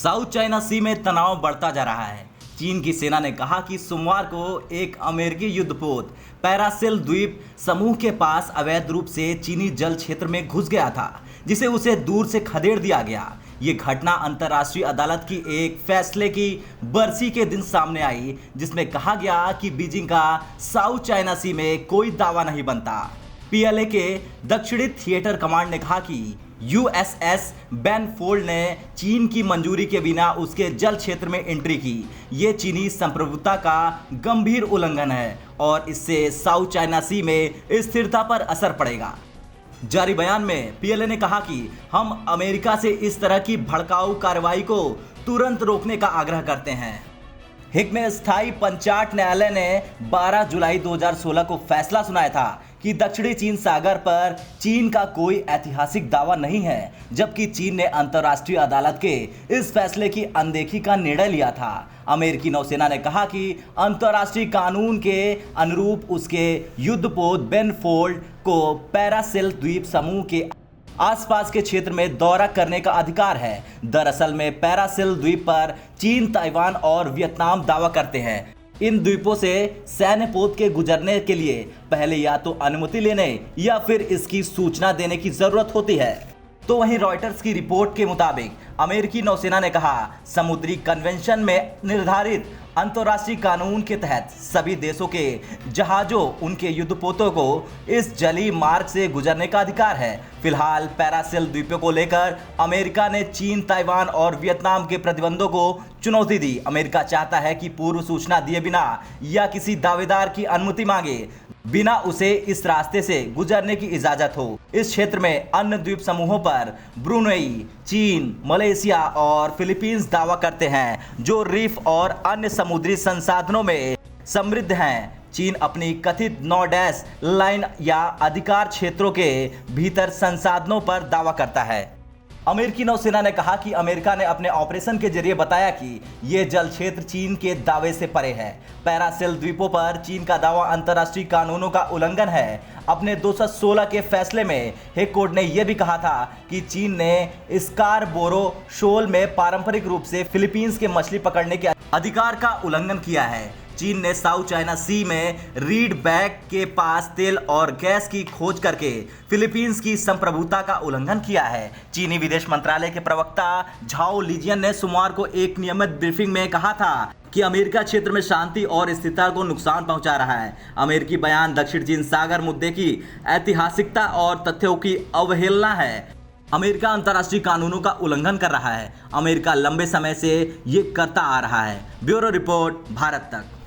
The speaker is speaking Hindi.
साउथ चाइना सी में तनाव बढ़ता जा रहा है। चीन की सेना ने कहा कि सोमवार को एक अमेरिकी युद्धपोत पैरासेल द्वीप समूह के पास अवैध रूप से चीनी जल क्षेत्र में घुस गया था, जिसे उसे दूर से खदेड़ दिया गया। ये घटना अंतर्राष्ट्रीय अदालत की एक फैसले की बरसी के दिन सामने आई, जिसमें कहा गया कि बीजिंग का साउथ चाइना सी में कोई दावा नहीं बनता। पीएलए के दक्षिणी थिएटर कमांड ने कहा कि यूएसएस बेनफोल्ड ने चीन की मंजूरी के बिना उसके जल क्षेत्र में एंट्री की। ये चीनी संप्रभुता का गंभीर उल्लंघन है और इससे साउथ चाइना सी में स्थिरता पर असर पड़ेगा। जारी बयान में पीएलए ने कहा कि हम अमेरिका से इस तरह की भड़काऊ कार्रवाई को तुरंत रोकने का आग्रह करते हैं। हेग में स्थायी पंचायत न्यायालय ने 12 जुलाई 2016 को फैसला सुनाया था कि दक्षिणी चीन सागर पर चीन का कोई ऐतिहासिक दावा नहीं है, जबकि चीन ने अंतर्राष्ट्रीय अदालत के इस फैसले की अनदेखी का निर्णय लिया था। अमेरिकी नौसेना ने कहा कि अंतर्राष्ट्रीय कानून के अनुरूप उसके युद्धपोत बेनफोल्ड को पैरासेल द्वीप समूह के आसपास के क्षेत्र में दौरा करने का अधिकार है। दरअसल में पैरासेल द्वीप पर चीन, ताइवान और वियतनाम दावा करते हैं। इन द्वीपों से सैन्य पोत के गुजरने के लिए पहले या तो अनुमति लेने या फिर इसकी सूचना देने की जरूरत होती है। तो वहीं रॉयटर्स की रिपोर्ट के मुताबिक अमेरिकी नौसेना ने कहा, समुद्री कन्वेंशन में निर्धारित अंतर्राष्ट्रीय कानून के तहत सभी देशों के जहाजों उनके युद्धपोतों को इस जलीय मार्ग से गुजरने का अधिकार है। फिलहाल पैरासेल द्वीपों को लेकर अमेरिका ने चीन, ताइवान और वियतनाम के प्रतिबंधों को चुनौती दी। अमेरिका चाहता है कि पूर्व सूचना दिए बिना या किसी दावेदार की अनुमति मांगे बिना उसे इस रास्ते से गुजरने की इजाजत हो। इस क्षेत्र में अन्य द्वीप समूहों पर ब्रुनेई, चीन, मलेशिया और फिलीपींस दावा करते हैं, जो रीफ और अन्य समुद्री संसाधनों में समृद्ध हैं। चीन अपनी कथित नो-डैश लाइन या अधिकार क्षेत्रों के भीतर संसाधनों पर दावा करता है। अमेरिकी नौसेना ने कहा कि अमेरिका ने अपने ऑपरेशन के जरिए बताया कि ये जल क्षेत्र चीन के दावे से परे है। पैरासेल द्वीपों पर चीन का दावा अंतर्राष्ट्रीय कानूनों का उल्लंघन है। अपने 2016 के फैसले में हेग कोर्ट ने यह भी कहा था कि चीन ने स्कारबोरो शोल में पारंपरिक रूप से फिलीपींस के मछली पकड़ने के अधिकार का उल्लंघन किया है। चीन ने साउथ चाइना सी में रीड बैक के पास तेल और गैस की खोज करके फिलीपींस की संप्रभुता का उल्लंघन किया है। चीनी विदेश मंत्रालय के प्रवक्ता झाओ लिजियन ने सोमवार को एक नियमित ब्रीफिंग में कहा था कि अमेरिका क्षेत्र में शांति और स्थिरता को नुकसान पहुंचा रहा है। अमेरिकी बयान दक्षिण चीन सागर मुद्दे की ऐतिहासिकता और तथ्यों की अवहेलना है। अमेरिका अंतर्राष्ट्रीय कानूनों का उल्लंघन कर रहा है। अमेरिका लंबे समय से ये करता आ रहा है। ब्यूरो रिपोर्ट, भारत तक।